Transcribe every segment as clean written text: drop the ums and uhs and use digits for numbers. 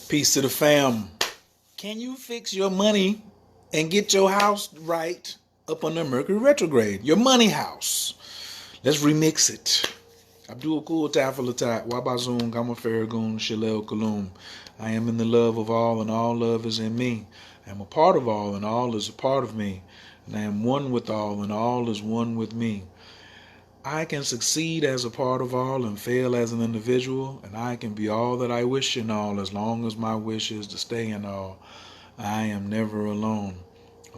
Peace to the fam. Can you fix your money and get your house right up under Mercury retrograde? Your money house. Let's remix it. Abdul Kul Tafalatat, Wabazun, Gama Farragoon, Shalel Kalum. I am in the love of all, and all love is in me. I am a part of all, and all is a part of me. And I am one with all, and all is one with me. I can succeed as a part of all and fail as an individual, and I can be all that I wish in all as long as my wish is to stay in all. I am never alone.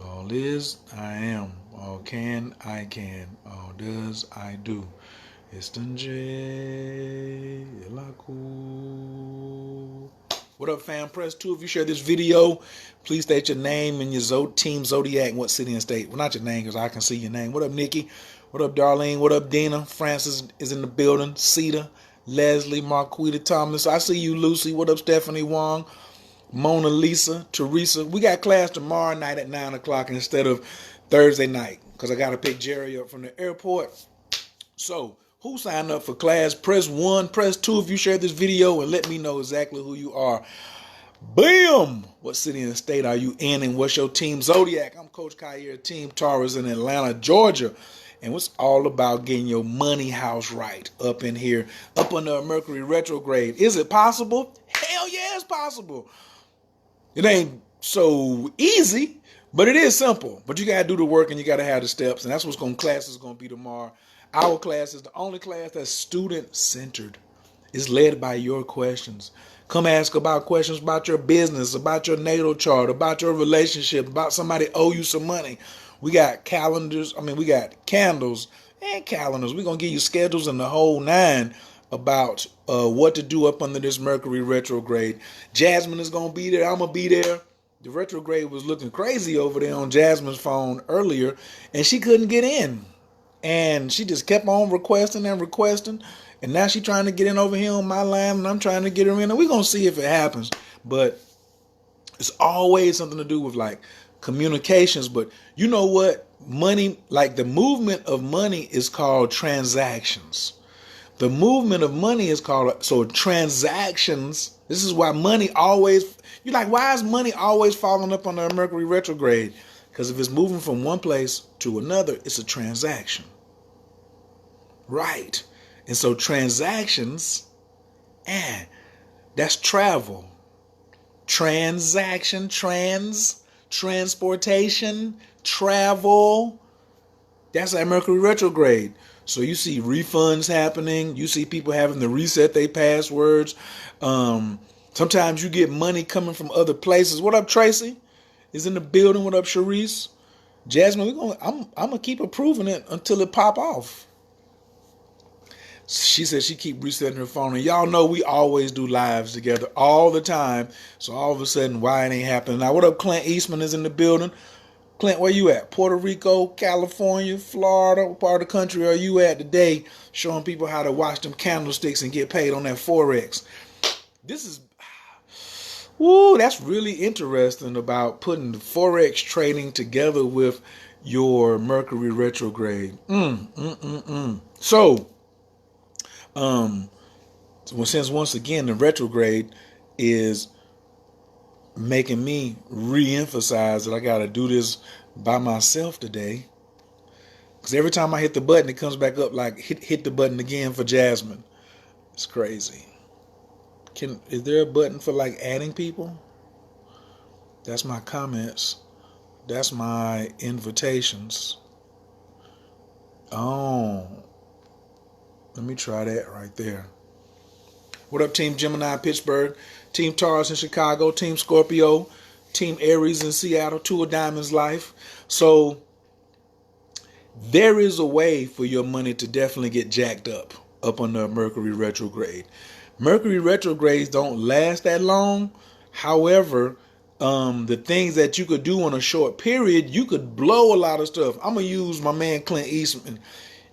All is, I am. All can, I can. All does, I do. What up, fam? Press 2 if you share this video. Please state your name and your team Zodiac and what city and state. Well, not your name because I can see your name. What up, Nikki? What up, Darlene? What up, Dina? Francis is in the building. Cedar, Leslie, Marquita Thomas. I see you, Lucy. What up, Stephanie Wong? Mona Lisa, Teresa. We got class tomorrow night at 9 o'clock instead of Thursday night because I got to pick Jerry up from the airport. So, who signed up for class? Press 1, press 2 if you share this video and let me know exactly who you are. Bam! What city and state are you in and what's your team Zodiac? I'm Coach Khayr, Team Taurus in Atlanta, Georgia. And it's all about getting your money house right up in here, up under Mercury retrograde. Is it possible? Hell yeah, it's possible. It ain't so easy, but it is simple. But you got to do the work and you got to have the steps. And that's what's class is going to be tomorrow. Our class is the only class that's student-centered. It's led by your questions. Come ask about questions about your business, about your natal chart, about your relationship, about somebody owe you some money. We got calendars. We got candles and calendars. We're going to give you schedules and the whole 9 about what to do up under this Mercury retrograde. Jasmine is going to be there. I'm going to be there. The retrograde was looking crazy over there on Jasmine's phone earlier, and she couldn't get in. And she just kept on requesting and requesting. And now she's trying to get in over here on my line, and I'm trying to get her in. And we're going to see if it happens. But it's always something to do with like communications. But you know what? Money, like the movement of money is called transactions. The movement of money is called, so transactions. This is why money always, you're like, why is money always falling up on the Mercury retrograde? Because if it's moving from one place to another, it's a transaction. Right. And so transactions, that's travel. Transaction, transportation, travel. That's that Mercury retrograde. So you see refunds happening. You see people having to reset their passwords. Sometimes you get money coming from other places. What up, Tracy? Is in the building. What up, Sharice? Jasmine, I'm gonna keep approving it until it pop off. She said she keep resetting her phone, and y'all know we always do lives together all the time. So all of a sudden, why it ain't happening now? What up, Clint Eastman is in the building. Clint, where you at? Puerto Rico, California, Florida. What part of the country are you at today? Showing people how to watch them candlesticks and get paid on that Forex. This is. Ooh, that's really interesting about putting the Forex trading together with your Mercury retrograde. So, since once again the retrograde is making me re-emphasize that I got to do this by myself today. Because every time I hit the button, it comes back up like hit the button again for Jasmine. It's crazy. Is there a button for like adding people? That's my comments. That's my invitations. Oh, let me try that right there. What up, Team Gemini Pittsburgh, Team Taurus in Chicago, Team Scorpio, Team Aries in Seattle, 2 of Diamonds Life. So there is a way for your money to definitely get jacked up under Mercury retrograde. Mercury retrogrades don't last that long. However, the things that you could do in a short period, you could blow a lot of stuff. I'm going to use my man Clint Eastman.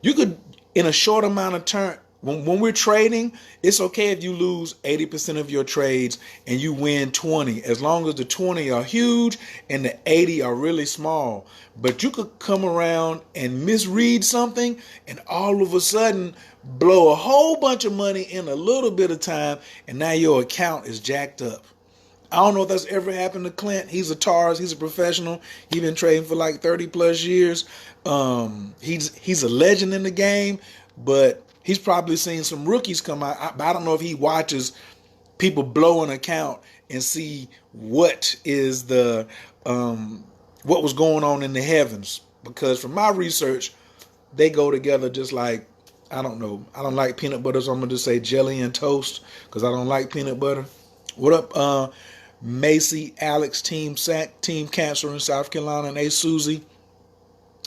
You could, in a short amount of time, when we're trading, it's okay if you lose 80% of your trades and you win 20, as long as the 20 are huge and the 80 are really small. But you could come around and misread something and all of a sudden blow a whole bunch of money in a little bit of time, and now your account is jacked up. I don't know if that's ever happened to Clint. He's a Taurus. He's a professional. He's been trading for like 30 plus years. He's a legend in the game, but he's probably seen some rookies come out. But I don't know if he watches people blow an account and see what is the what was going on in the heavens. Because from my research, they go together just like, I don't know. I don't like peanut butter, so I'm going to just say jelly and toast because I don't like peanut butter. What up, Macy, Alex, Team Cancer in South Carolina, and hey, Susie.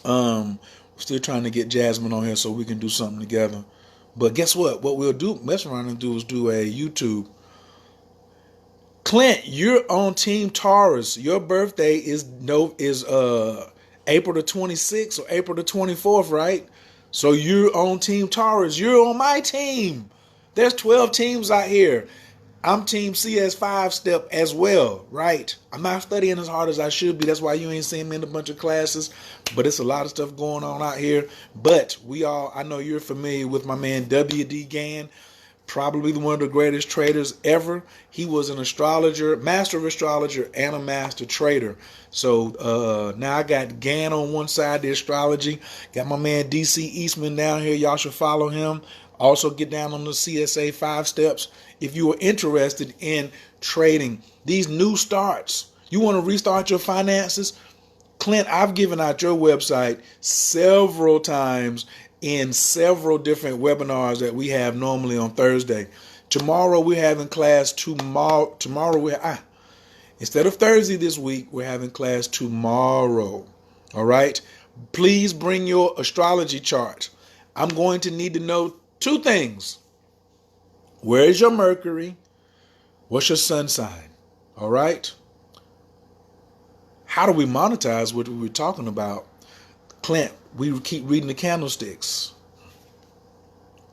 We're still trying to get Jasmine on here so we can do something together. But guess what? What we'll do, mess around and do is do a YouTube. Clint, you're on Team Taurus. Your birthday is April the 26th or April the 24th, right? So you're on Team Taurus. You're on my team. There's 12 teams out here. I'm Team CS5 step as well, right? I'm not studying as hard as I should be. That's why you ain't seeing me in a bunch of classes. But it's a lot of stuff going on out here. But I know you're familiar with my man W.D. Gann, probably one of the greatest traders ever. He was an astrologer, master astrologer, and a master trader. So now I got Gann on one side, the astrology. Got my man D.C. Eastman down here. Y'all should follow him. Also get down on the CSA 5 steps if you are interested in trading. These new starts. You want to restart your finances? Clint, I've given out your website several times in several different webinars that we have normally on Thursday. Tomorrow we're having class instead of Thursday this week, we're having class tomorrow. All right? Please bring your astrology chart. I'm going to need to know two things. Where is your Mercury? What's your sun sign? All right? How do we monetize what we were talking about? Clint, we keep reading the candlesticks.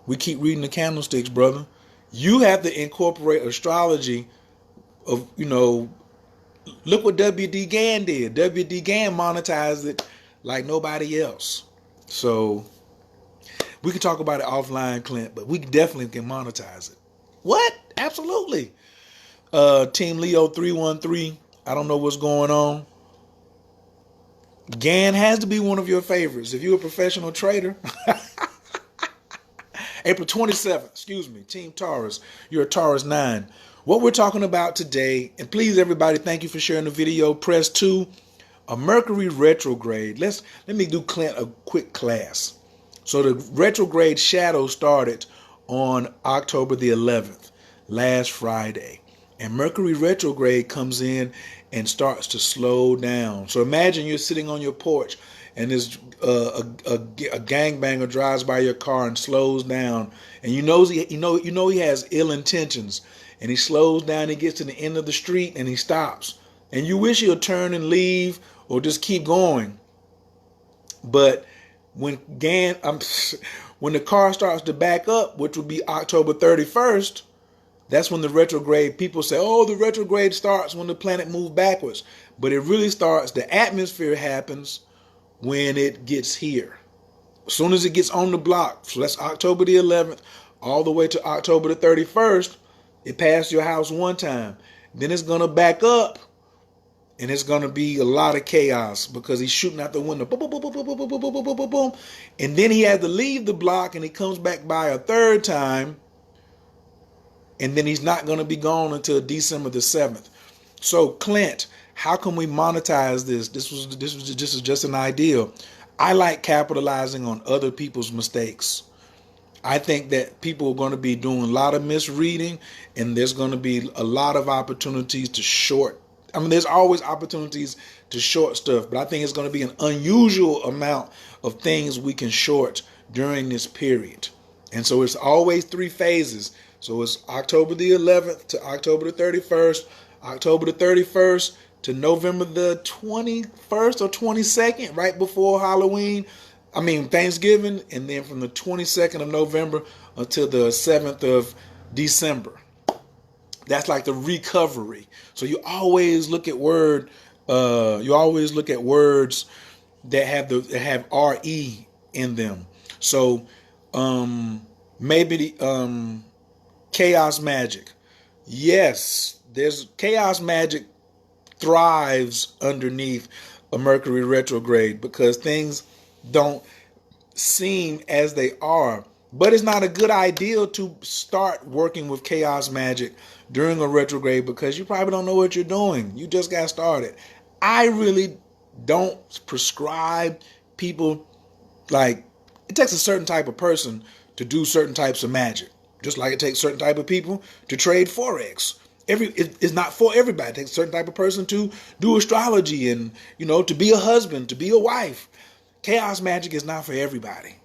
We keep reading the candlesticks, brother. You have to incorporate astrology of, look what W.D. Gann did. W.D. Gann monetized it like nobody else. So we can talk about it offline, Clint, but we definitely can monetize it. What? Absolutely. Team Leo 313. I don't know what's going on. Gann has to be one of your favorites. If you're a professional trader. April 27th, Team Taurus. You're a Taurus 9. What we're talking about today, and please everybody, thank you for sharing the video. Press 2, a Mercury retrograde. Let me do Clint a quick class. So the retrograde shadow started on October the 11th, last Friday. And Mercury retrograde comes in and starts to slow down. So imagine you're sitting on your porch and there's a gangbanger drives by your car and slows down. And you know he has ill intentions. And he slows down, he gets to the end of the street and he stops. And you wish he'll turn and leave or just keep going. But when the car starts to back up, which would be October 31st, that's when the retrograde, people say, oh, the retrograde starts when the planet moves backwards. But it really starts, the atmosphere happens when it gets here. As soon as it gets on the block, so that's October the 11th, all the way to October the 31st, it passed your house one time. Then it's going to back up. And it's going to be a lot of chaos because he's shooting out the window. Boom, boom, boom, boom, boom, boom, boom, boom, boom, boom, boom. And then he has to leave the block and he comes back by a third time. And then he's not going to be gone until December the 7th. So, Clint, how can we monetize this? This was just an idea. I like capitalizing on other people's mistakes. I think that people are going to be doing a lot of misreading and there's going to be a lot of opportunities to short. I mean, there's always opportunities to short stuff, but I think it's going to be an unusual amount of things we can short during this period. And so it's always 3 phases. So it's October the 11th to October the 31st, October the 31st to November the 21st or 22nd, right before Thanksgiving, and then from the 22nd of November until the 7th of December. That's like the recovery. So you always look at words that have RE in them. So maybe the chaos magic. Yes, there's chaos magic thrives underneath a Mercury retrograde because things don't seem as they are. But it's not a good idea to start working with chaos magic during a retrograde because you probably don't know what you're doing. You just got started. I really don't prescribe people, like, it takes a certain type of person to do certain types of magic. Just like it takes certain type of people to trade Forex. It's not for everybody. It takes a certain type of person to do astrology and, to be a husband, to be a wife. Chaos magic is not for everybody,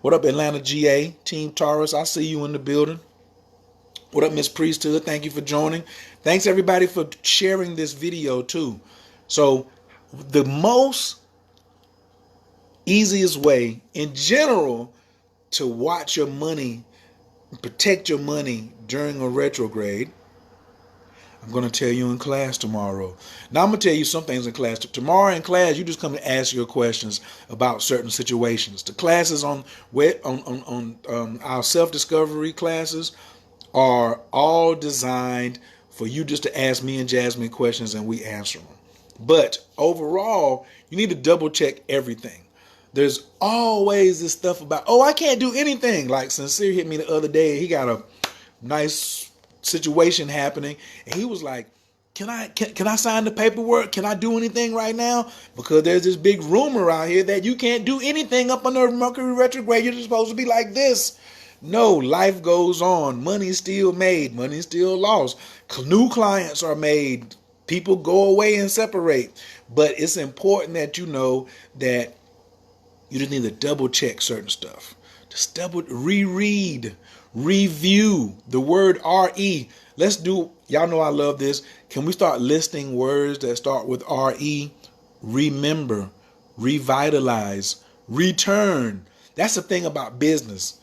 What up, Atlanta GA, Team Taurus? I see you in the building. What up, Miss Priesthood? Thank you for joining. Thanks, everybody, for sharing this video, too. So, the most easiest way, in general, to watch your money, protect your money during a retrograde, I'm going to tell you in class tomorrow. Now, I'm going to tell you some things in class. Tomorrow in class, you just come and ask your questions about certain situations. The classes on our self-discovery classes are all designed for you just to ask me and Jasmine questions and we answer them. But overall, you need to double check everything. There's always this stuff about, I can't do anything. Like Sincere hit me the other day. He got a nice situation happening, and he was like, can I sign the paperwork? Can I do anything right now? Because there's this big rumor out here that you can't do anything up under Mercury retrograde. You're supposed to be like this. No, life goes on. Money's still made. Money's still lost. New clients are made. People go away and separate. But it's important that you know that you just need to double check certain stuff. Just reread, review the word RE. Let's do, y'all know I love this. Can we start listing words that start with RE? Remember, revitalize, return. That's the thing about business.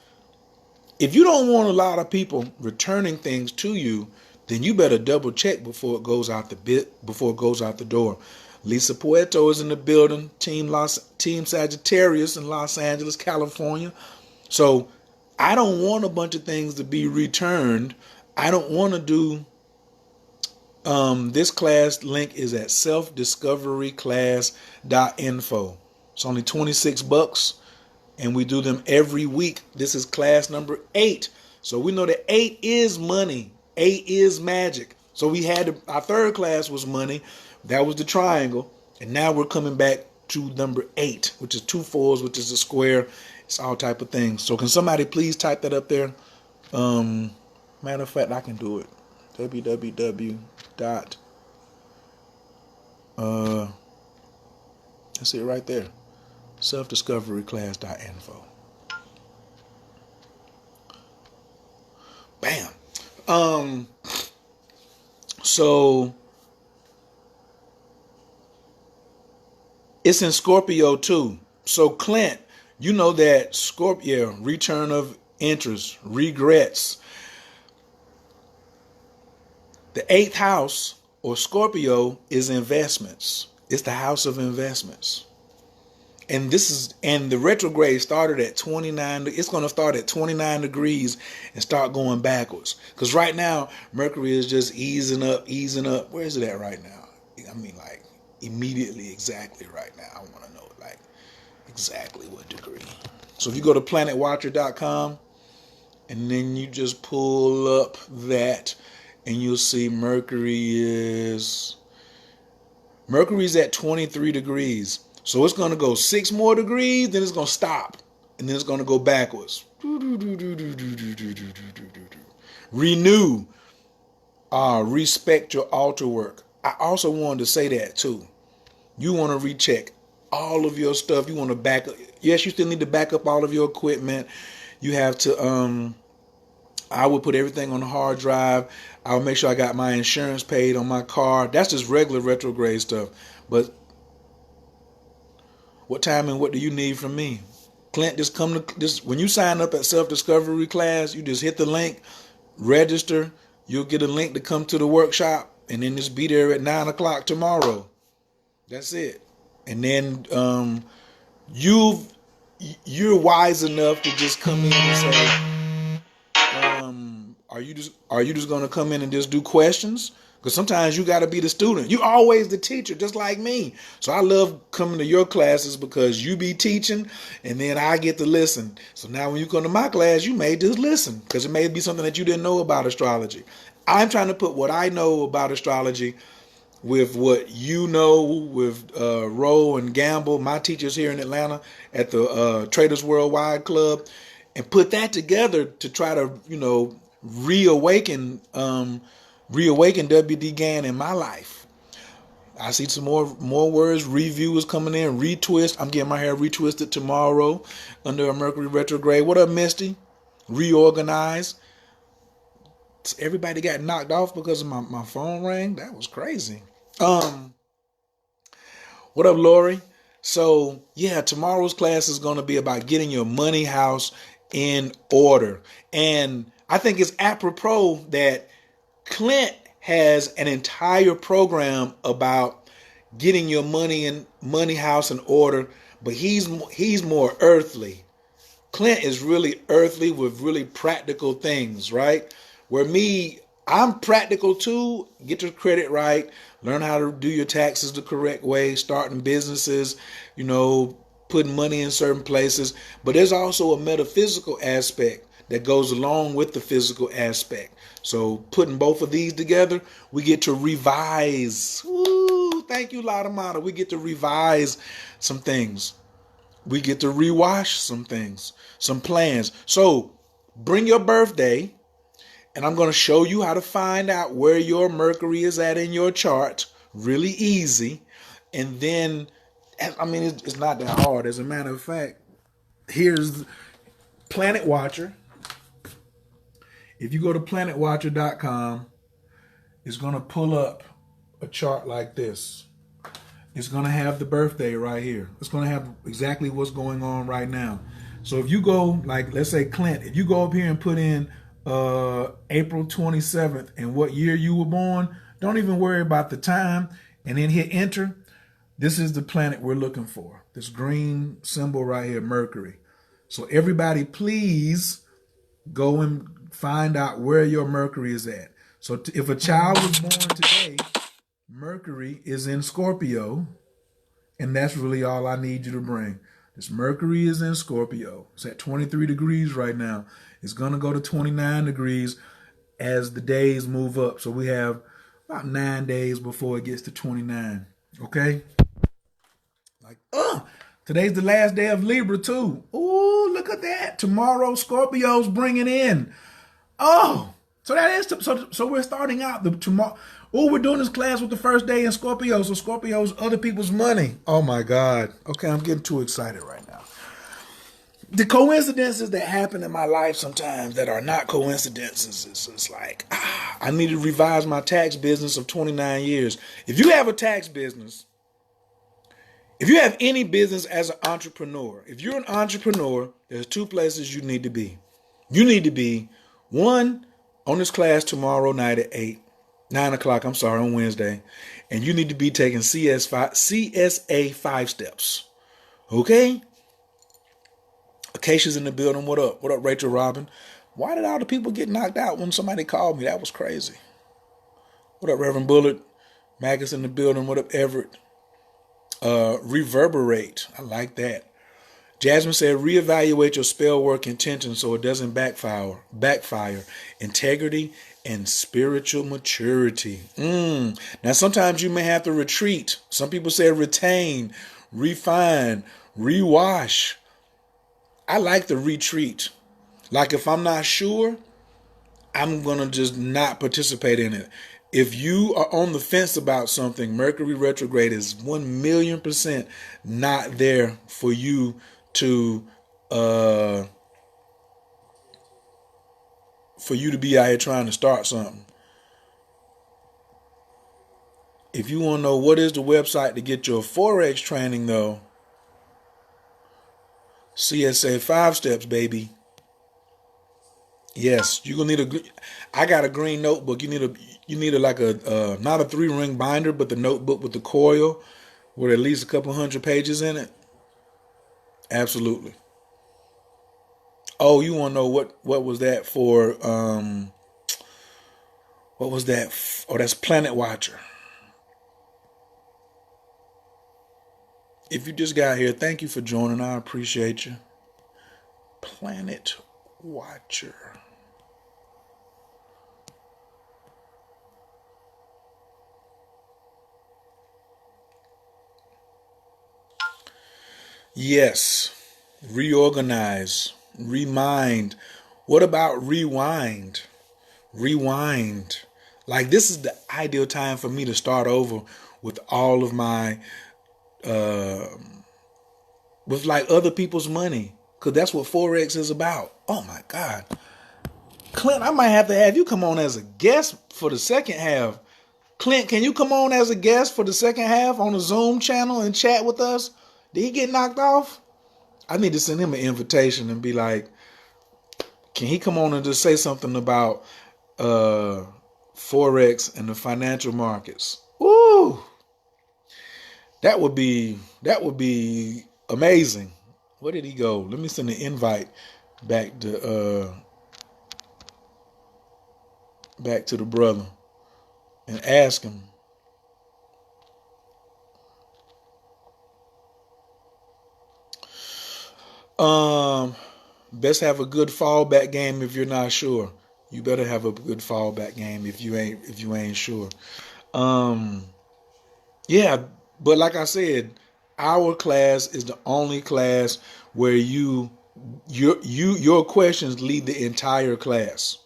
If you don't want a lot of people returning things to you, then you better double check before it goes out the door. Lisa Puerto is in the building. Team Sagittarius in Los Angeles, California. So I don't want a bunch of things to be returned. I don't want to do. This class link is at selfdiscoveryclass.info. It's only $26, and we do them every week. This is class number 8. So we know that 8 is money. 8 is magic. So we had our third class was money. That was the triangle. And now we're coming back to number 8, which is 2 4s, which is a square. It's all type of things. So can somebody please type that up there? Matter of fact, I can do it. www. That's it right there. Selfdiscoveryclass.info. Bam. So it's in Scorpio too. So Clint, you know that Scorpio, return of interest, regrets. The 8th house, or Scorpio, is investments. It's the house of investments. And the retrograde started at 29. It's going to start at 29 degrees and start going backwards. Because right now, Mercury is just easing up. Where is it at right now? I mean, like, immediately, exactly right now. I want to know, like, exactly what degree. So if you go to planetwatcher.com, and then you just pull up that, and you'll see Mercury's at 23 degrees. So it's going to go 6 more degrees, then it's going to stop, and then it's going to go backwards. Renew. Respect your altar work. I also wanted to say that too. You want to recheck all of your stuff. You want to back up. Yes, you still need to back up all of your equipment. You have to, I would put everything on the hard drive. I'll make sure I got my insurance paid on my car. That's just regular retrograde stuff. But what time and what do you need from me? Clint, just come to this. When you sign up at Self-Discovery class, you just hit the link, register. You'll get a link to come to the workshop, and then just be there at 9 o'clock tomorrow. That's it. And then you're wise enough to just come in and say, Are you just gonna come in and just do questions? Because sometimes you got to be the student. You always the teacher, just like me. So I love coming to your classes because you be teaching, and then I get to listen. So now when you come to my class, you may just listen because it may be something that you didn't know about astrology. I'm trying to put what I know about astrology with what you know with Rowe and Gamble, my teachers here in Atlanta at the Traders Worldwide Club, and put that together to try to, reawaken WD Gann in my life. I see some more words. Review is coming in. Retwist. I'm getting my hair retwisted tomorrow under a Mercury retrograde. What up, Misty? Reorganize. Everybody got knocked off because of my phone rang. That was crazy. What up, Lori? So yeah, tomorrow's class is going to be about getting your money house in order. And I think it's apropos that Clint has an entire program about getting your money house in order, but he's more earthly. Clint is really earthly with really practical things, right? Where I'm practical too. Get your credit right. Learn how to do your taxes the correct way. Starting businesses, putting money in certain places. But there's also a metaphysical aspect that goes along with the physical aspect. So putting both of these together, we get to revise. Woo, thank you, Lada Mata. We get to revise some things. We get to rewash some things, some plans. So bring your birthday, and I'm going to show you how to find out where your Mercury is at in your chart. Really easy. And then, it's not that hard. As a matter of fact, here's Planet Watcher. If you go to planetwatcher.com, it's going to pull up a chart like this. It's going to have the birthday right here. It's going to have exactly what's going on right now. So if you go, like, let's say Clint, if you go up here and put in April 27th and what year you were born, don't even worry about the time, and then hit enter. This is the planet we're looking for. This green symbol right here, Mercury. So everybody, please go and find out where your Mercury is at. So if a child was born today, Mercury is in Scorpio, and that's really all I need you to bring. This Mercury is in Scorpio. It's at 23 degrees right now. It's going to go to 29 degrees as the days move up. So we have about 9 days before it gets to 29. Okay? Today's the last day of Libra too. Ooh, look at that. Tomorrow Scorpio's bringing in. Oh, so that is so we're starting out the tomorrow. Oh, we're doing this class with the first day in Scorpio. So Scorpio's other people's money. Oh my God. Okay, I'm getting too excited right now. The coincidences that happen in my life sometimes that are not coincidences. It's like, I need to revise my tax business of 29 years. If you have a tax business, if you have any business as an entrepreneur, if you're an entrepreneur, there's two places you need to be. You need to be, one, on this class tomorrow night at 9 o'clock, on Wednesday. And you need to be taking CSA 5 steps. Okay? Acacia's in the building. What up? What up, Rachel Robin? Why did all the people get knocked out when somebody called me? That was crazy. What up, Reverend Bullet? Magus in the building. What up, Everett? Reverberate. I like that. Jasmine said, reevaluate your spell work intention so it doesn't backfire. Integrity and spiritual maturity. Now, sometimes you may have to retreat. Some people say retain, refine, rewash. I like the retreat. Like if I'm not sure, I'm going to just not participate in it. If you are on the fence about something, Mercury retrograde is 1,000,000% not there for you to be out here trying to start something. If you want to know what is the website to get your Forex training though, CSA 5 steps, baby. Yes, you're gonna need I got a green notebook. You need a not a 3-ring binder, but the notebook with the coil with at least a couple hundred pages in it. Absolutely. Oh, you want to know what was that for? What was that? Oh, that's Planet Watcher. If you just got here, thank you for joining. I appreciate you. Planet Watcher. Yes. Reorganize. Remind. What about rewind? Rewind. Like, this is the ideal time for me to start over with all of my with like other people's money, because that's what Forex is about. Oh my God, Clint, I might have to have you come on as a guest for the second half. Clint, can you come on as a guest for the second half on the Zoom channel and chat with us? Did he get knocked off? I need to send him an invitation and be like, can he come on and just say something about Forex and the financial markets? Woo! That would be amazing. Where did he go? Let me send an invite back to the brother and ask him. Best have a good fallback game if you're not sure. You better have a good fallback game if you ain't sure. Yeah, but like I said, our class is the only class where your questions lead the entire class.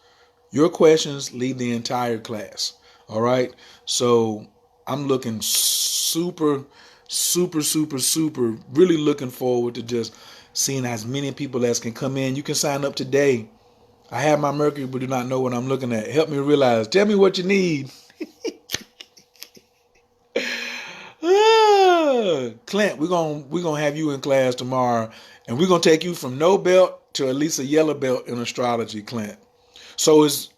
Your questions lead the entire class. All right. So I'm looking super, really looking forward to just seeing as many people as can come in. You can sign up today. I have my Mercury, but do not know what I'm looking at. Help me realize. Tell me what you need. Clint, we're gonna have you in class tomorrow, and we're gonna take you from no belt to at least a yellow belt in astrology, Clint. So it's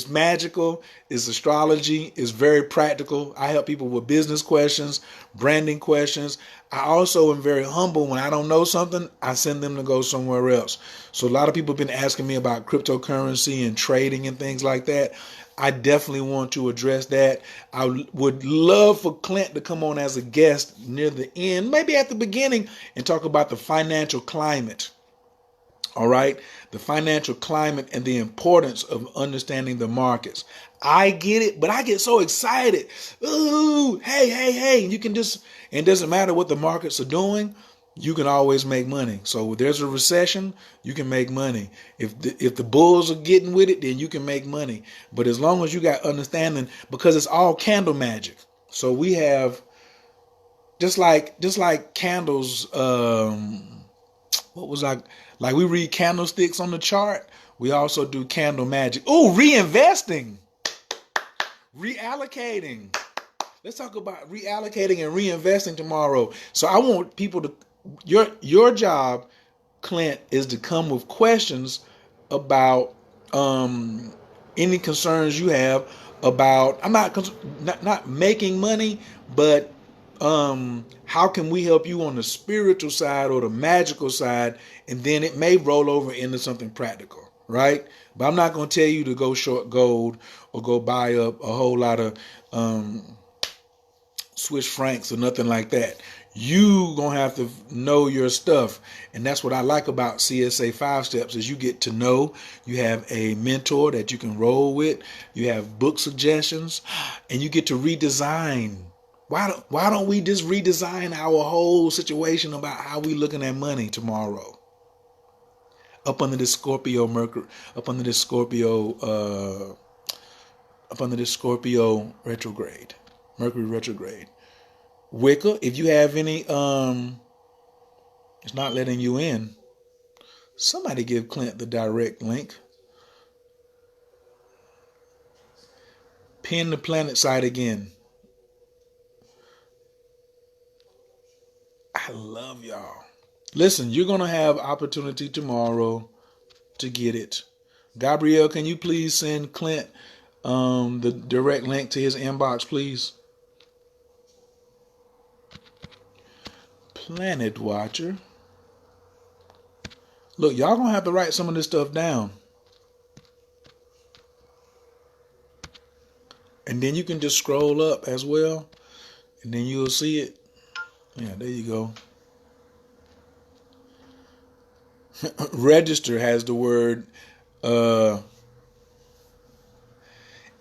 magical, it's astrology, it's very practical. I help people with business questions, branding questions. I also am very humble. When I don't know something, I send them to go somewhere else. So a lot of people have been asking me about cryptocurrency and trading and things like that. I definitely want to address that. I would love for Clint to come on as a guest near the end, maybe at the beginning, and talk about the financial climate. All right. The financial climate and the importance of understanding the markets. I get it, but I get so excited. Ooh, hey. You can just, it doesn't matter what the markets are doing. You can always make money. So if there's a recession, you can make money. If the bulls are getting with it, then you can make money. But as long as you got understanding, because it's all candle magic. So we have just like candles. What was like we read candlesticks on the chart. We also do candle magic. Oh, reinvesting, reallocating. Let's talk about reallocating and reinvesting tomorrow. So I want people to, your job, Clint, is to come with questions about any concerns you have about. I'm not making money, but how can we help you on the spiritual side or the magical side, and then it may roll over into something practical, right? But I'm not going to tell you to go short gold or go buy up a whole lot of Swiss francs or nothing like that. You gonna have to know your stuff, and that's what I like about CSA 5 steps is you get to know. You have a mentor that you can roll with. You have book suggestions, and you get to redesign. Why don't we just redesign our whole situation about how we looking at money tomorrow? Up under this Scorpio Mercury, up under this Scorpio retrograde, Mercury retrograde. Wicca, if you have any, it's not letting you in. Somebody give Clint the direct link. Pin the planet site again. I love y'all. Listen, you're going to have opportunity tomorrow to get it. Gabrielle, can you please send Clint the direct link to his inbox, please? Planet Watcher. Look, y'all going to have to write some of this stuff down. And then you can just scroll up as well, and then you'll see it. Yeah, there you go. Register has the word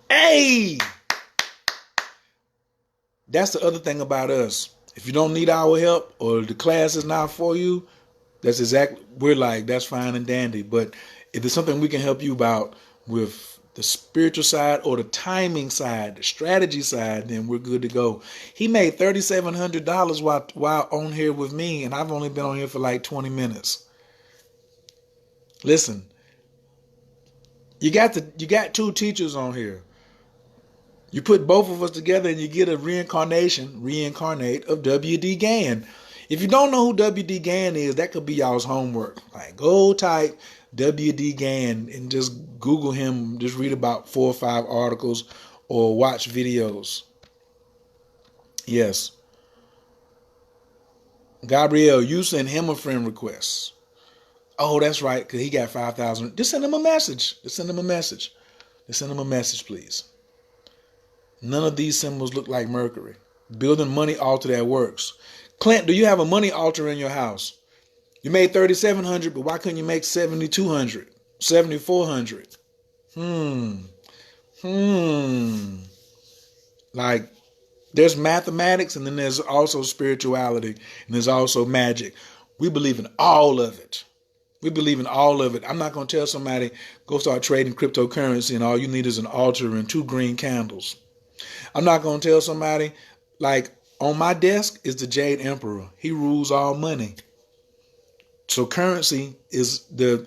hey. That's the other thing about us. If you don't need our help or the class is not for you, that's exactly, we're like, that's fine and dandy. But if there's something we can help you about with the spiritual side or the timing side, the strategy side, then we're good to go. He made $3,700 while on here with me, and I've only been on here for like 20 minutes. Listen, you got two teachers on here. You put both of us together and you get a reincarnate of W.D. Gann. If you don't know who W.D. Gann is, that could be y'all's homework. Like, go type W.D. Gann and just Google him. Just read about 4 or 5 articles or watch videos. Yes. Gabrielle, you send him a friend request. Oh, that's right, because he got 5,000. Just send him a message. Just send him a message. Just send him a message, please. None of these symbols look like Mercury. Building money altar that works. Clint, do you have a money altar in your house? You made $3,700, but why couldn't you make $7,200, $7,400? Like, there's mathematics, and then there's also spirituality, and there's also magic. We believe in all of it. We believe in all of it. I'm not going to tell somebody, go start trading cryptocurrency, and all you need is an altar and 2 green candles. I'm not going to tell somebody, like, on my desk is the Jade Emperor. He rules all money. So currency is the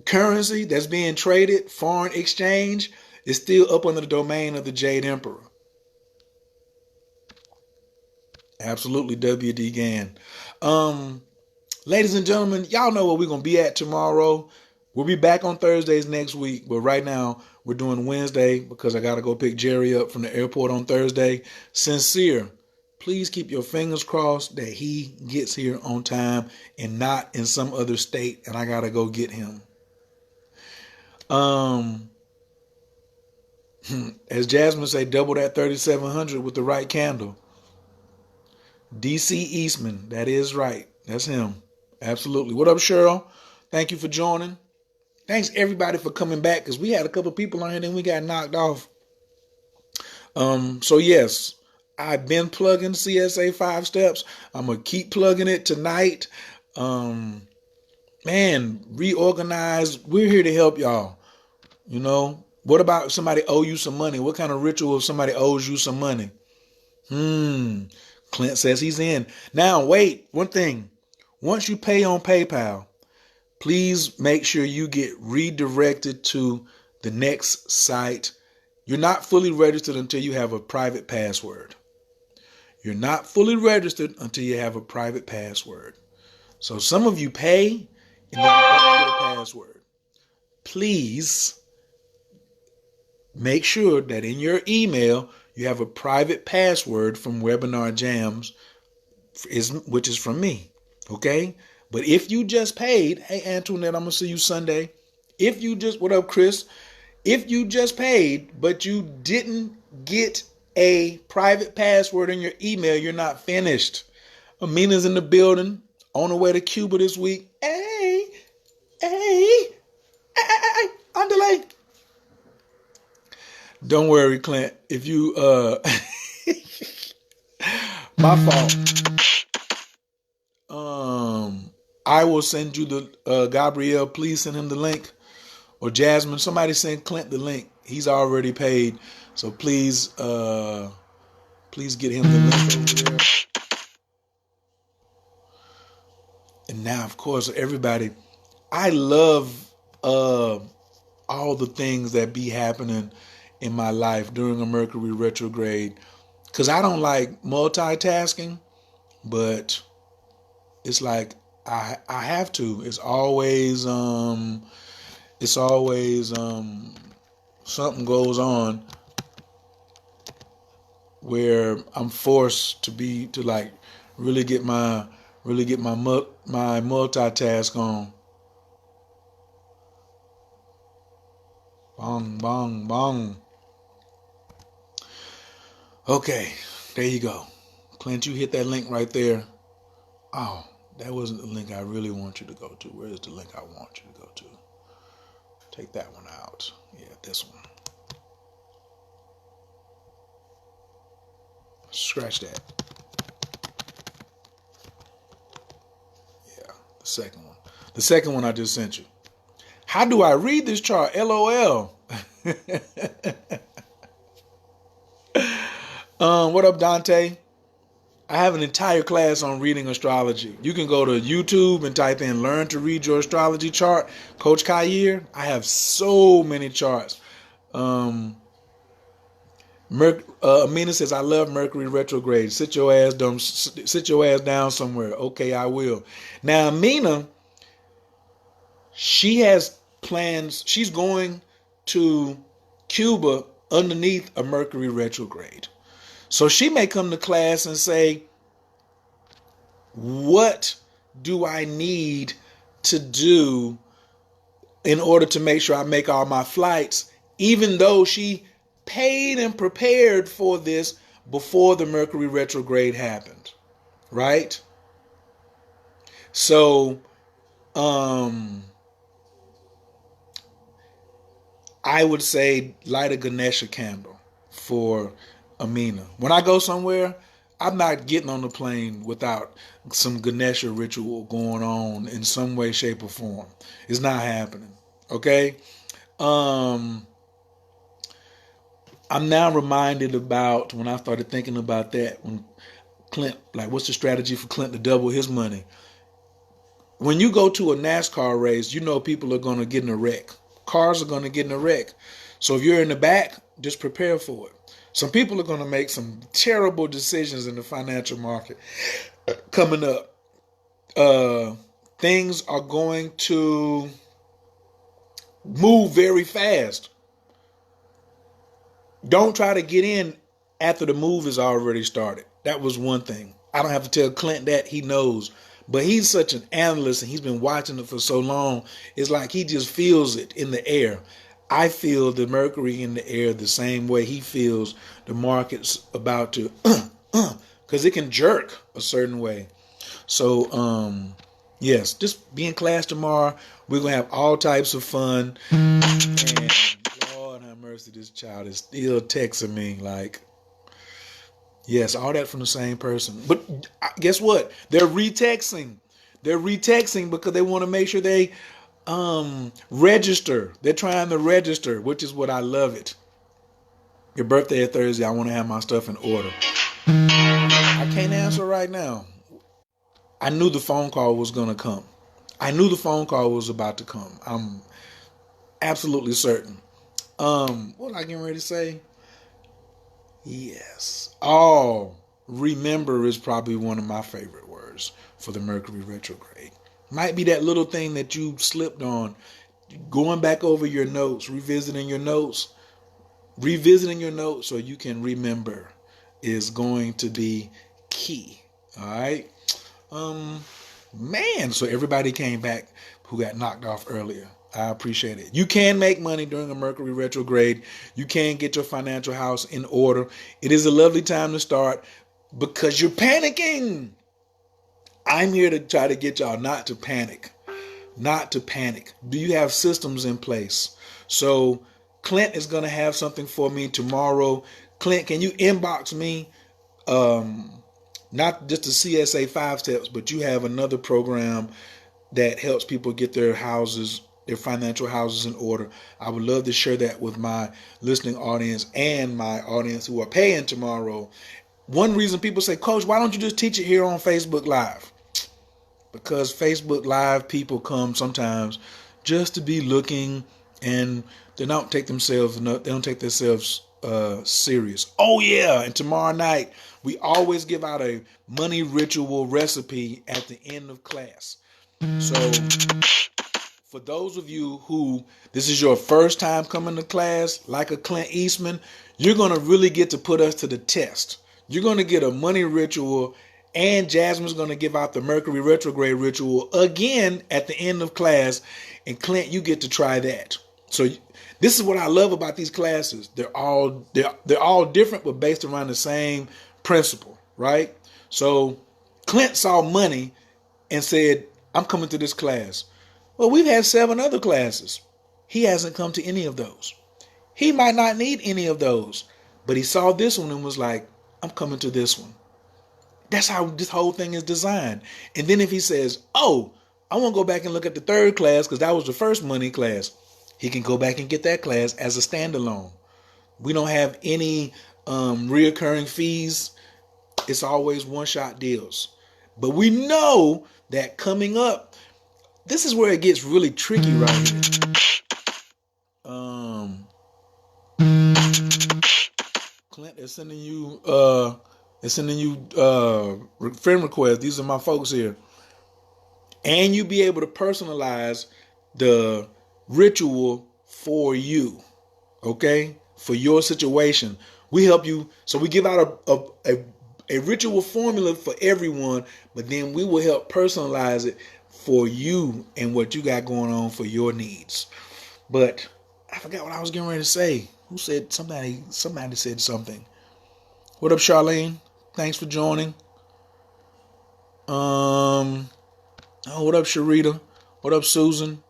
currency that's being traded, foreign exchange, is still up under the domain of the Jade Emperor. Absolutely, W.D. Gann. Ladies and gentlemen, y'all know where we're going to be at tomorrow. We'll be back on Thursdays next week, but right now we're doing Wednesday because I got to go pick Jerry up from the airport on Thursday. Sincere, please keep your fingers crossed that he gets here on time and not in some other state, and I got to go get him. As Jasmine say, double that 3,700 with the right candle. DC Eastman, that is right. That's him. Absolutely. What up, Cheryl? Thank you for joining. Thanks everybody for coming back, because we had a couple people on here and we got knocked off. So yes, I've been plugging CSA 5 steps. I'm gonna keep plugging it tonight. Reorganize. We're here to help y'all. You know, what about if somebody owe you some money? What kind of ritual if somebody owes you some money? Clint says he's in. Now wait, one thing. Once you pay on PayPal, please make sure you get redirected to the next site. You're not fully registered until you have a private password. You're not fully registered until you have a private password. So some of you pay and then you don't get a password. Please make sure that in your email you have a private password from Webinar Jams, which is from me. Okay? But if you just paid, hey Antoinette, I'm gonna see you Sunday. What up, Chris? If you just paid, but you didn't get a private password in your email, you're not finished. Amina's in the building, on the way to Cuba this week. Hey, underlay. Don't worry, Clint. If you, my fault. I will send you the Gabrielle. Please send him the link, or Jasmine. Somebody send Clint the link. He's already paid, so please get him the link over there. And now, of course, everybody, I love all the things that be happening in my life during a Mercury retrograde, because I don't like multitasking, but it's like I have to. It's always something goes on where I'm forced to really get my multitask on. Bong, bong, bong. Okay, there you go. Clint, you hit that link right there. Oh, that wasn't the link I really want you to go to. Where is the link I want you to go to? Take that one out. Yeah, this one. Scratch that. Yeah, the second one. The second one I just sent you. How do I read this chart? LOL. What up, Dante? I have an entire class on reading astrology. You can go to YouTube and type in "Learn to Read Your Astrology Chart." Coach Khayr. I have so many charts. Amina says, "I love Mercury retrograde. Sit your ass down somewhere." Okay, I will. Now, Amina, she has plans. She's going to Cuba underneath a Mercury retrograde. So she may come to class and say, what do I need to do in order to make sure I make all my flights, even though she paid and prepared for this before the Mercury retrograde happened, right? So, I would say light a Ganesha candle for Amina. When I go somewhere, I'm not getting on the plane without some Ganesha ritual going on in some way, shape, or form. It's not happening. Okay? I'm now reminded about when I started thinking about that, when Clint, like, what's the strategy for Clint to double his money? When you go to a NASCAR race, you know people are going to get in a wreck. Cars are going to get in a wreck. So if you're in the back, just prepare for it. Some people are going to make some terrible decisions in the financial market coming up. Things are going to move very fast. Don't try to get in after the move is already started. That was one thing. I don't have to tell Clint that. He knows. But he's such an analyst and he's been watching it for so long. It's like he just feels it in the air. I feel the Mercury in the air the same way he feels the market's about to, because it can jerk a certain way. So, yes, just be in class tomorrow. We're going to have all types of fun. And Lord have mercy, this child is still texting me like, yes, all that from the same person. But guess what? They're retexting. They're retexting because they want to make sure they register. They're trying to register, which is what I love it. Your birthday is Thursday. I want to have my stuff in order. I can't answer right now. I knew the phone call was going to come. I knew the phone call was about to come. I'm absolutely certain. What was I getting ready to say? Yes. Oh, remember is probably one of my favorite words for the Mercury retrograde. Might be that little thing that you slipped on. Going back over your notes, revisiting your notes so you can remember is going to be key. All right. Man, so everybody came back who got knocked off earlier. I appreciate it. You can make money during a Mercury retrograde. You can get your financial house in order. It is a lovely time to start because you're panicking. I'm here to try to get y'all not to panic. Not to panic. Do you have systems in place? So Clint is going to have something for me tomorrow. Clint, can you inbox me? Not just the CSA 5 steps, but you have another program that helps people get their houses, their financial houses in order. I would love to share that with my listening audience and my audience who are paying tomorrow. One reason people say, Coach, why don't you just teach it here on Facebook Live? Because Facebook Live people come sometimes just to be looking, and they don't take themselves serious. Oh yeah, and tomorrow night we always give out a money ritual recipe at the end of class. So for those of you who this is your first time coming to class, like a Clint Eastman, you're going to really get to put us to the test. You're going to get a money ritual, and Jasmine's going to give out the Mercury retrograde ritual again at the end of class. And Clint, you get to try that. So this is what I love about these classes. They're all different, but based around the same principle, right? So Clint saw money and said, I'm coming to this class. Well, we've had 7 other classes. He hasn't come to any of those. He might not need any of those, but he saw this one and was like, I'm coming to this one. That's how this whole thing is designed. And then if he says, oh, I want to go back and look at the 3rd class because that was the first money class, he can go back and get that class as a standalone. We don't have any reoccurring fees. It's always one-shot deals. But we know that coming up, this is where it gets really tricky right here. Clint is sending you friend requests. These are my folks here. And you be able to personalize the ritual for you. Okay? For your situation. We help you. So we give out a ritual formula for everyone, but then we will help personalize it for you and what you got going on for your needs. But I forgot what I was getting ready to say. Who said somebody said something. What up, Charlene? Thanks for joining. What up, Sharita? What up, Susan?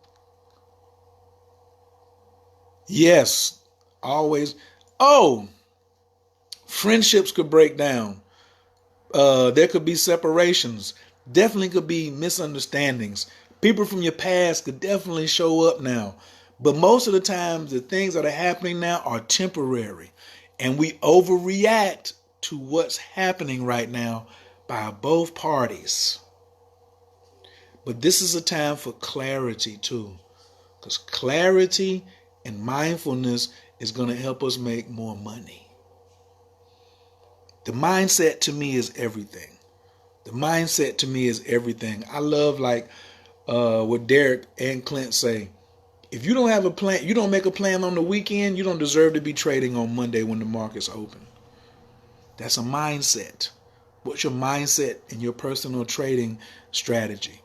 Yes, always. Oh, friendships could break down. There could be separations. Definitely could be misunderstandings. People from your past could definitely show up now. But most of the times, the things that are happening now are temporary. And we overreact to what's happening right now by both parties. But this is a time for clarity too. Because clarity and mindfulness is going to help us make more money. The mindset to me is everything. The mindset to me is everything. I love what Derek and Clint say. If you don't have a plan, you don't make a plan on the weekend, you don't deserve to be trading on Monday when the market's open. That's a mindset. What's your mindset in your personal trading strategy?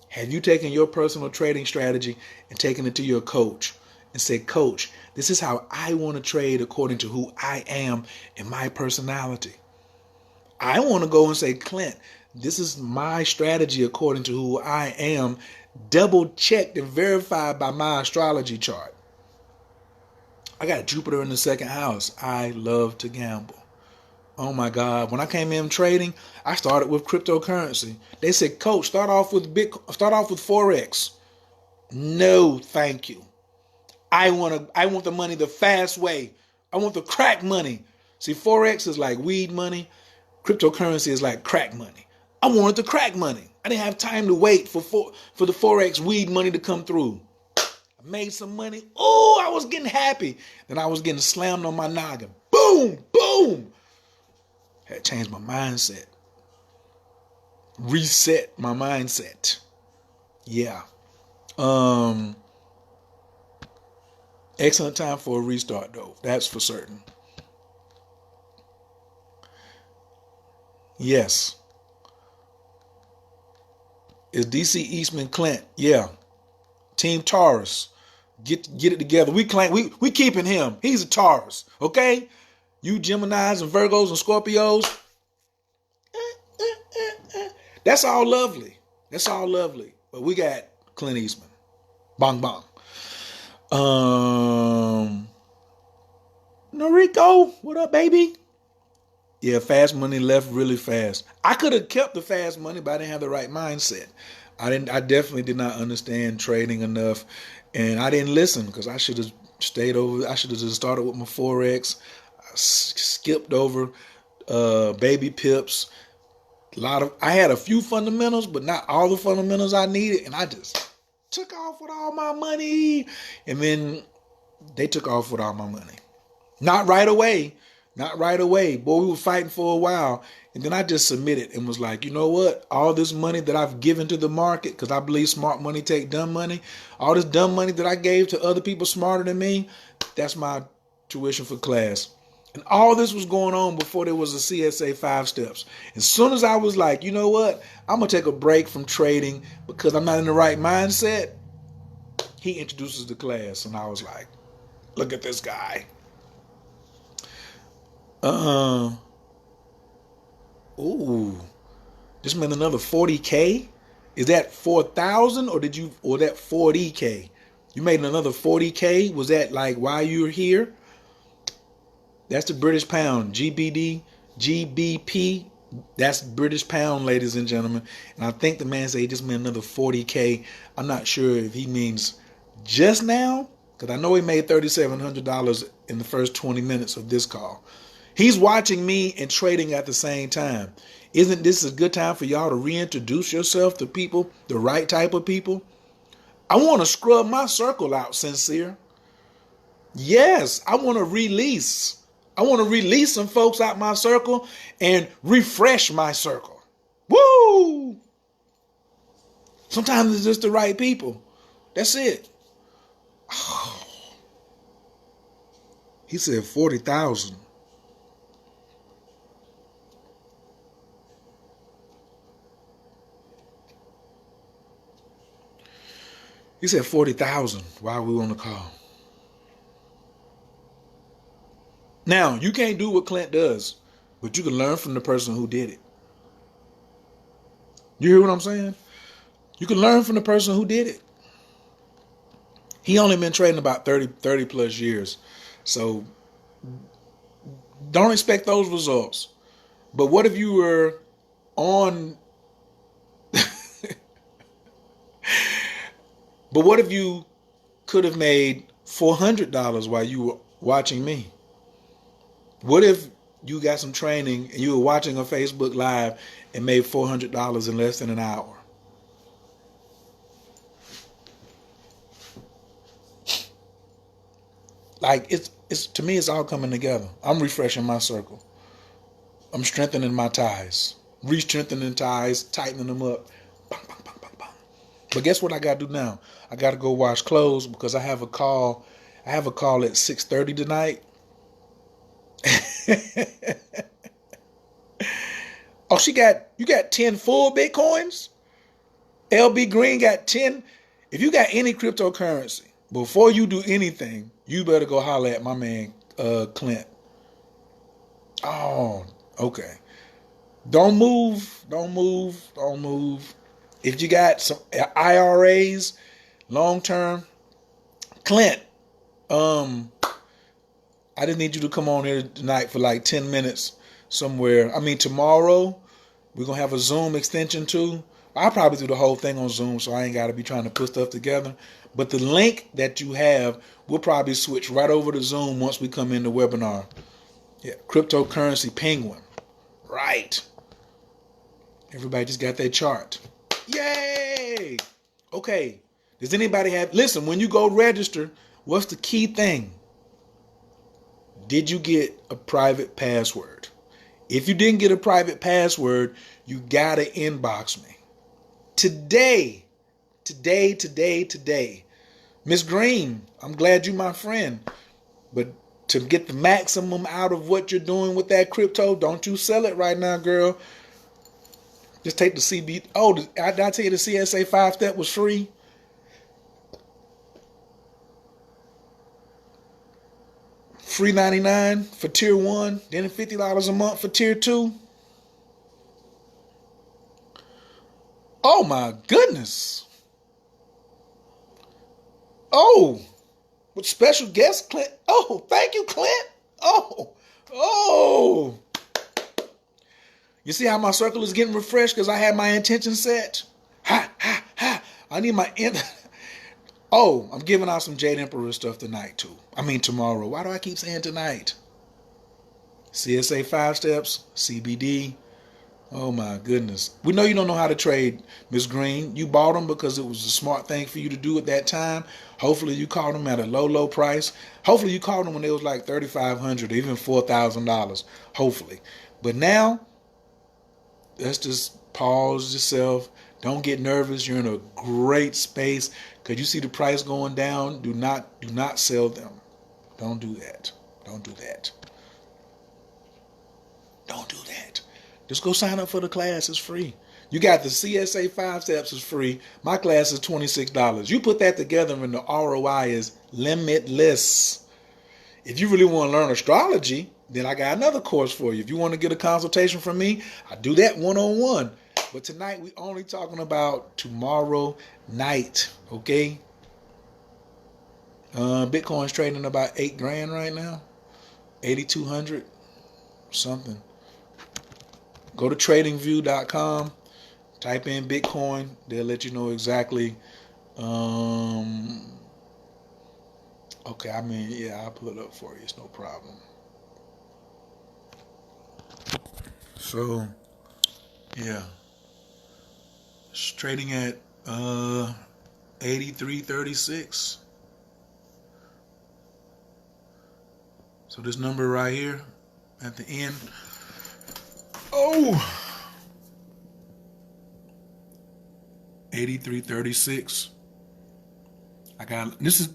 Have you taken your personal trading strategy and taken it to your coach and said, Coach, this is how I want to trade according to who I am and my personality. I want to go and say, Clint, this is my strategy according to who I am, double checked and verified by my astrology chart. I got Jupiter in the 2nd house. I love to gamble. Oh my God. When I came in trading, I started with cryptocurrency. They said, Coach, start off with Forex. No, thank you. I want the money the fast way. I want the crack money. See, Forex is like weed money. Cryptocurrency is like crack money. I wanted the crack money. I didn't have time to wait for the Forex weed money to come through. I made some money. Oh, I was getting happy. Then I was getting slammed on my noggin. Boom, boom. Had to change my mindset. Reset my mindset. Yeah. Excellent time for a restart, though. That's for certain. Yes. Is DC Eastman Clint? Yeah. Team Taurus. Get it together. We keeping him. He's a Taurus. Okay? You Geminis and Virgos and Scorpios. That's all lovely. That's all lovely. But we got Clint Eastman. Bong bong. Noriko, what up, baby? Yeah, fast money left really fast. I could have kept the fast money, but I didn't have the right mindset. I definitely did not understand trading enough, and I didn't listen because I should have stayed over. I should have just started with my Forex. I skipped over baby pips. I had a few fundamentals, but not all the fundamentals I needed, and I just took off with all my money, and then they took off with all my money. Not right away. Boy, we were fighting for a while. And then I just submitted and was like, you know what? All this money that I've given to the market, because I believe smart money take dumb money. All this dumb money that I gave to other people smarter than me, that's my tuition for class. And all this was going on before there was a CSA 5 steps. As soon as I was like, you know what? I'm going to take a break from trading because I'm not in the right mindset. he introduces the class, and I was like, look at this guy. Ooh, just made another 40K. Is that 4,000 or that 40K? You made another 40K. Was that like while you were here? That's the British pound. GBP. That's British pound, ladies and gentlemen. And I think the man said he just made another 40K. I'm not sure if he means just now, because I know he made $3,700 in the first 20 minutes of this call. He's watching me and trading at the same time. Isn't this a good time for y'all to reintroduce yourself to people, the right type of people? I want to scrub my circle out, sincere. Yes, I want to release. I want to release some folks out my circle and refresh my circle. Woo! Sometimes it's just the right people. That's it. Oh. He said 40,000. He said 40,000 while we were on the call. Now, you can't do what Clint does, but you can learn from the person who did it. You hear what I'm saying? You can learn from the person who did it. He only been trading about 30 plus years. So don't expect those results. But what if you were on... But what if you could have made $400 while you were watching me? What if you got some training and you were watching a Facebook Live and made $400 in less than an hour? Like, it's to me, it's all coming together. I'm refreshing my circle. I'm strengthening my ties. Re-strengthening ties, tightening them up. Bang, bang, bang, bang, bang. But guess what I got to do now? I got to go wash clothes because I have a call. I have a call at 6:30 tonight. Oh, you got 10 full Bitcoins? LB Green got 10. If you got any cryptocurrency, before you do anything, you better go holler at my man, Clint. Oh, okay. Don't move. If you got some IRAs, long term, Clint, I just need you to come on here tonight for like 10 minutes somewhere. I mean, tomorrow we're going to have a Zoom extension too. I'll probably do the whole thing on Zoom, so I ain't got to be trying to put stuff together. But the link that you have, we'll probably switch right over to Zoom once we come in the webinar. Yeah, cryptocurrency penguin. Right. Everybody just got their chart. Yay! Okay. Does anybody have... Listen, when you go register, what's the key thing? Did you get a private password? If you didn't get a private password, you got to inbox me. Today. Miss Green, I'm glad you're my friend. But to get the maximum out of what you're doing with that crypto, don't you sell it right now, girl. Just take the CB. Oh, did I tell you the CSA 5-step was free? Free $99 for tier 1, then $50 a month for tier 2. Oh my goodness. Oh, with special guest Clint. Oh, thank you, Clint. Oh. You see how my circle is getting refreshed because I had my intention set? Ha. I need my... Oh, I'm giving out some Jade Emperor stuff tonight too. I mean tomorrow. Why do I keep saying tonight? CSA 5 steps, CBD. Oh my goodness. We know you don't know how to trade, Miss Green. You bought them because it was a smart thing for you to do at that time. Hopefully you caught them at a low price. Hopefully you caught them when it was like $3,500 or even $4,000. Hopefully. But now, let's just pause yourself. Don't get nervous. You're in a great space because you see the price going down. Do not sell them. Don't do that. Don't do that. Just go sign up for the class. It's free. You got the CSA 5 steps is free. My class is $26. You put that together and the ROI is limitless. If you really want to learn astrology, then I got another course for you. If you want to get a consultation from me, I do that one-on-one. But tonight we only talking about tomorrow night, okay? Bitcoin's trading about $8,000 right now, 8,200 something. Go to tradingview.com, type in Bitcoin. They'll let you know exactly. Okay, I mean, yeah, I'll pull it up for you. It's no problem. So, yeah, it's trading at 83.36. So this number right here at the end. Oh, 83.36. I got this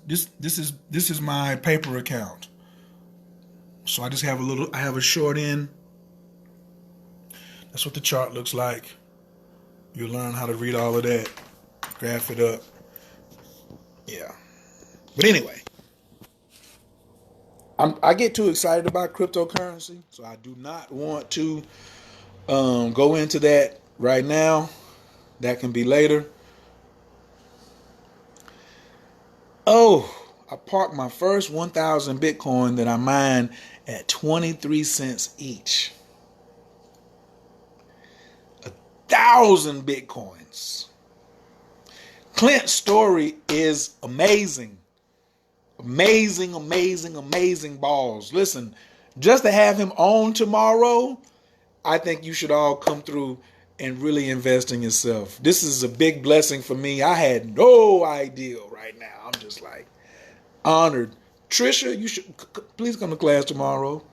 is my paper account. So I just have I have a short end. That's what the chart looks like. You'll learn how to read all of that, graph it up. Yeah. But anyway, I get too excited about cryptocurrency, so I do not want to go into that right now. That can be later. Oh, I parked my first 1,000 Bitcoin that I mined at 23 cents each. 1,000 Bitcoins. Clint's story is amazing. Amazing, amazing, amazing balls. Listen, just to have him on tomorrow, I think you should all come through and really invest in yourself. This is a big blessing for me. I had no idea right now. I'm just like honored. Trisha, you should please come to class tomorrow.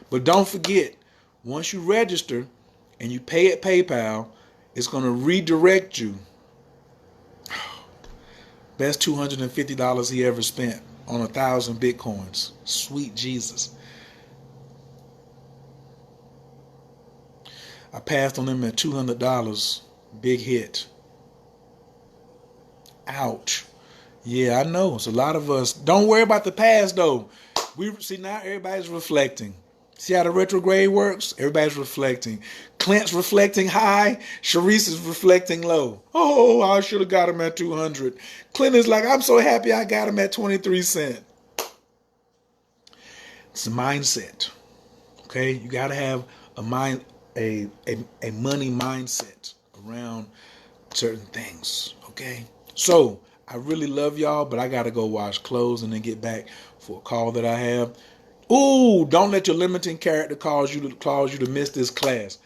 But don't forget, once you register and you pay at PayPal, it's going to redirect you. Best $250 he ever spent on 1,000 Bitcoins. Sweet Jesus. I passed on him at $200. Big hit. Ouch. Yeah, I know. It's a lot of us. Don't worry about the past, though. We see now everybody's reflecting. See how the retrograde works? Everybody's reflecting. Clint's reflecting high. Sharice is reflecting low. Oh, I should have got him at 200. Clint is like, I'm so happy I got him at 23 cents. It's a mindset. Okay? You got to have a mind, a money mindset around certain things. Okay? So, I really love y'all, but I got to go wash clothes and then get back for a call that I have. Ooh, don't let your limiting character cause you to miss this class.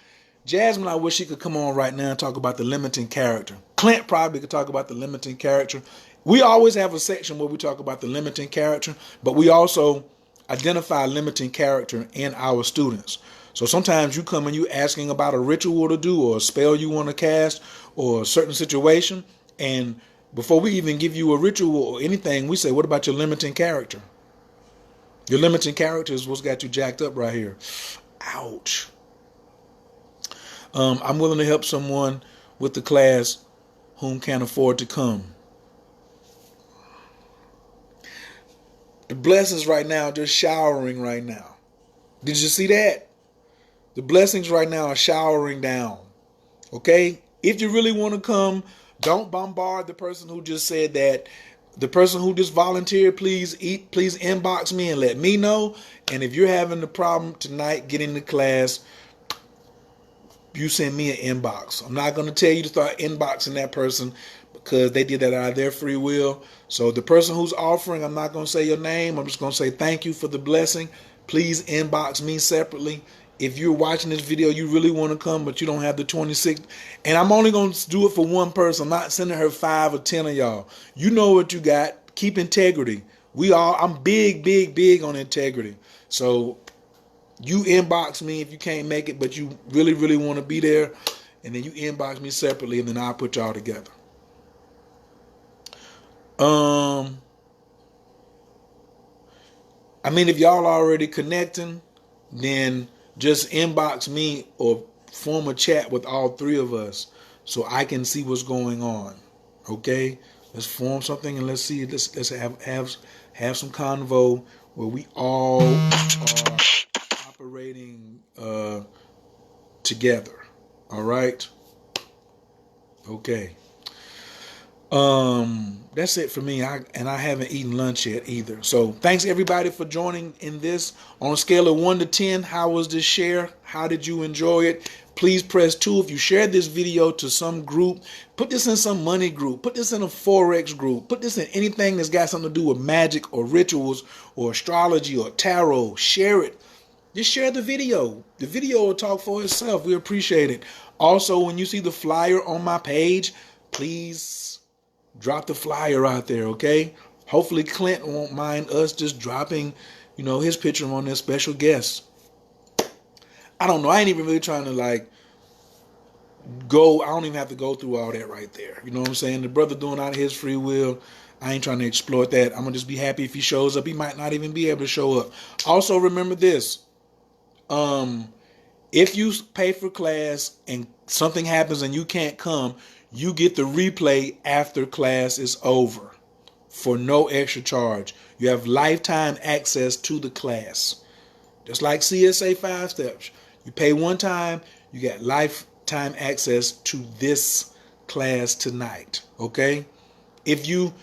Jasmine, I wish she could come on right now and talk about the limiting character. Clint probably could talk about the limiting character. We always have a section where we talk about the limiting character, but we also identify limiting character in our students. So sometimes you come and you asking about a ritual to do or a spell you want to cast or a certain situation, and before we even give you a ritual or anything, we say, what about your limiting character? Your limiting character is what's got you jacked up right here. Ouch. I'm willing to help someone with the class whom can't afford to come. The blessings right now are just showering right now. Did you see that? The blessings right now are showering down. Okay? If you really want to come, don't bombard the person who just said that. The person who just volunteered, please inbox me and let me know. And if you're having a problem tonight getting to class, you send me an inbox. I'm not going to tell you to start inboxing that person because they did that out of their free will. So the person who's offering, I'm not going to say your name. I'm just going to say thank you for the blessing. Please inbox me separately. If you're watching this video, you really want to come, but you don't have the 26. And I'm only going to do it for one person. I'm not sending her 5 or 10 of y'all. You know what you got. Keep integrity. I'm big on integrity. So you inbox me if you can't make it, but you really, really want to be there. And then you inbox me separately, and then I'll put y'all together. I mean, if y'all already connecting, then just inbox me or form a chat with all 3 of us so I can see what's going on. Okay, let's form something and let's see. Let's have some convo where we all are operating together. All right. Okay. That's it for me. I haven't eaten lunch yet either. So thanks everybody for joining in this. On a scale of 1 to 10, how was this share? How did you enjoy it? Please press 2 if you shared this video to some group. Put this in some money group. Put this in a Forex group. Put this in anything that's got something to do with magic or rituals or astrology or tarot. Share it. Just share the video. The video will talk for itself. We appreciate it. Also, when you see the flyer on my page, please drop the flyer out there, okay? Hopefully Clint won't mind us just dropping, his picture on their special guest. I don't know. I ain't even really trying to I don't even have to go through all that right there. You know what I'm saying? The brother doing out of his free will. I ain't trying to exploit that. I'm going to just be happy if he shows up. He might not even be able to show up. Also, remember this. If you pay for class and something happens and you can't come, you get the replay after class is over for no extra charge. You have lifetime access to the class. Just like CSA 5 steps. You pay one time, you get lifetime access to this class tonight. Okay? If you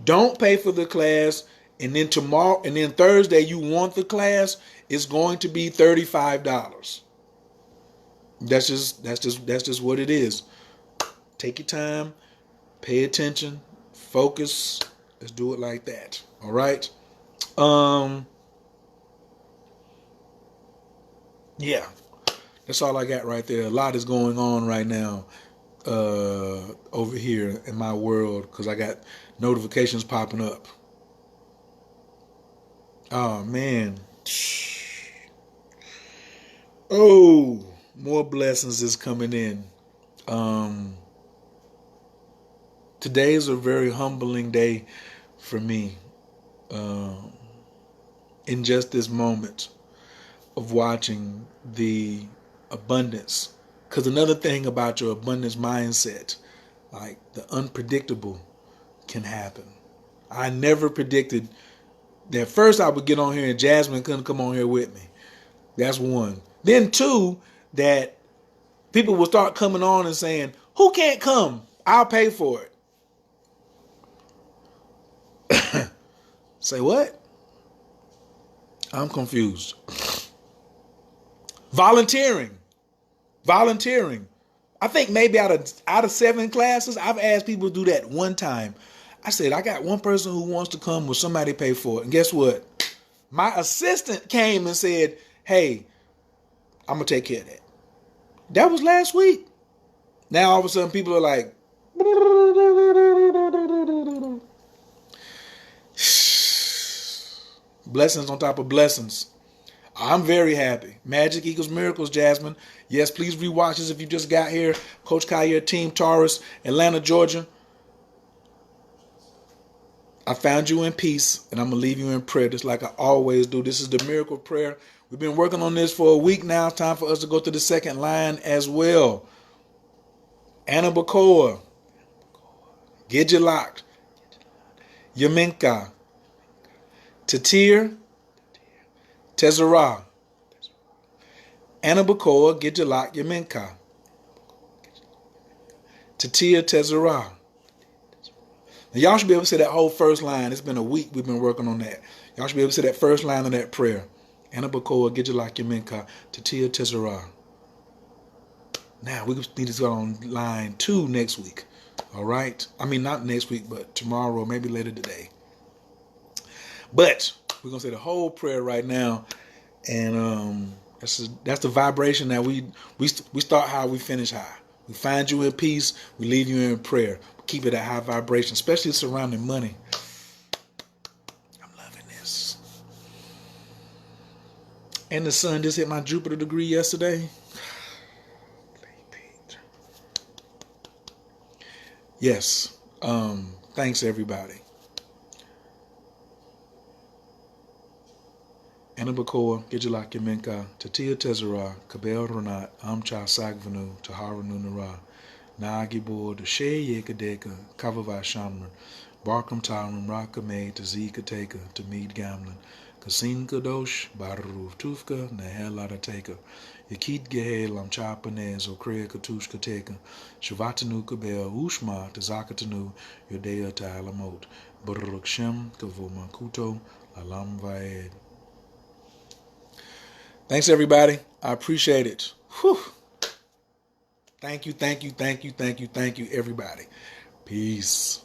don't pay for the class and then tomorrow and then Thursday you want the class, it's going to be $35. That's just what it is. Take your time, pay attention, focus. Let's do it like that. All right. Yeah. That's all I got right there. A lot is going on right now over here in my world because I got notifications popping up. Oh man. Oh, more blessings is coming in. Today is a very humbling day for me. In just this moment of watching the abundance. Because another thing about your abundance mindset, like the unpredictable can happen. I never predicted that first I would get on here and Jasmine couldn't come on here with me. That's one. Then two, that people will start coming on and saying, who can't come? I'll pay for it. Say what? I'm confused. Volunteering. I think maybe out of 7 classes, I've asked people to do that one time. I said, I got one person who wants to come, will somebody pay for it? And guess what? My assistant came and said, hey, I'm going to take care of that. That was last week. Now all of a sudden people are like, blessings on top of blessings. I'm very happy. Magic equals miracles, Jasmine. Yes, please rewatch this if you just got here. Coach Khayr, Team Taurus, Atlanta, Georgia. I found you in peace, and I'm going to leave you in prayer just like I always do. This is the miracle prayer. We've been working on this for a week now. It's time for us to go to the second line as well. Anna Bacoa. Gidjalak. Yaminka. Tatir. Tezerah. Anna Bacoa, Gidjalak, Yaminka. Tatia Tezerah. Now y'all should be able to say that whole first line. It's been a week we've been working on that. Y'all should be able to say that first line of that prayer. Anna Bacoa, Gidjalak, Yaminka. Tatia Tezerah. Now we need to go on line 2 next week. All right? I mean, not next week, but tomorrow, maybe later today. But we're going to say the whole prayer right now. And that's the vibration that we start high, we finish high. We find you in peace. We leave you in prayer. We keep it at high vibration, especially surrounding money. I'm loving this. And the sun just hit my Jupiter degree yesterday. Yes. Thanks, everybody. Anna Bacoa, Gidjalak Yaminka, Tatia Tezerah, Kabel Ronat, Amcha Sagvanu, Tahara Nunara, Nagibor de Sheye Kadeka, Kavava Shamran, Barkam Tarum, Rakame, Tazika Taker, Tamid Gamlin, Kasin Kadosh, Baruf Tufka, Nahelada Taker, Yakit Gehel, Amchapanez, Okrea Katushka Taker, Shavatanu Kabel, Ushma, Tazakatanu, Yodea Talamot, Buruk Shem, Kavomakuto, Alam Vaed. Thanks, everybody. I appreciate it. Whew. Thank you, everybody. Peace.